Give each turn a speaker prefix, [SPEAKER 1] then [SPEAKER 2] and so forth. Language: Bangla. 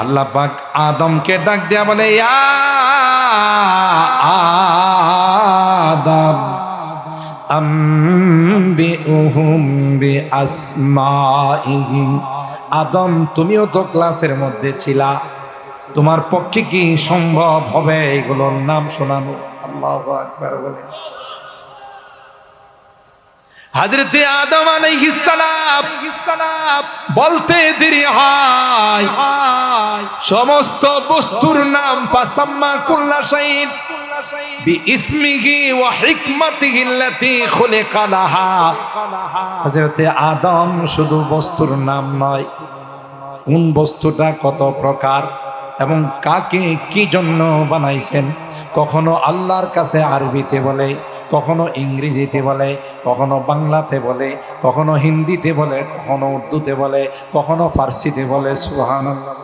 [SPEAKER 1] আল্লাহ পাক আদমকে ডাক দেয়া বলে, ইয়া আদম আম্বিউহুম বিআসমাইহিম। আদম, তুমিও তো ক্লাসের মধ্যে ছিলা, তোমার পক্ষে কি সম্ভব হবে এগুলোর নাম শোনানো? আল্লাহু আকবার বলেন। হযরতে আদম আলাইহিস সালাম বলতে দেরি হয়, সমস্ত বস্তুর নাম ফাসাম্মা কুল্লা শাইইন বিইসমিহি ওয়া হিকমাতিহি আল্লাতী খুলিকা লাহা। হযরতে আদম শুধু বস্তুর নাম নয়, কোন বস্তুটা কত প্রকার এবং কাকে কি জন্য বানাইছেন, কখনো আল্লাহর কাছে আরবিতে বলে, কখনো ইংরেজিতে বলে, কখনো বাংলাতে বলে, কখনো হিন্দিতে বলে, কখনো উর্দুতে বলে, কখনো ফার্সিতে বলে। সুবহানাল্লাহ।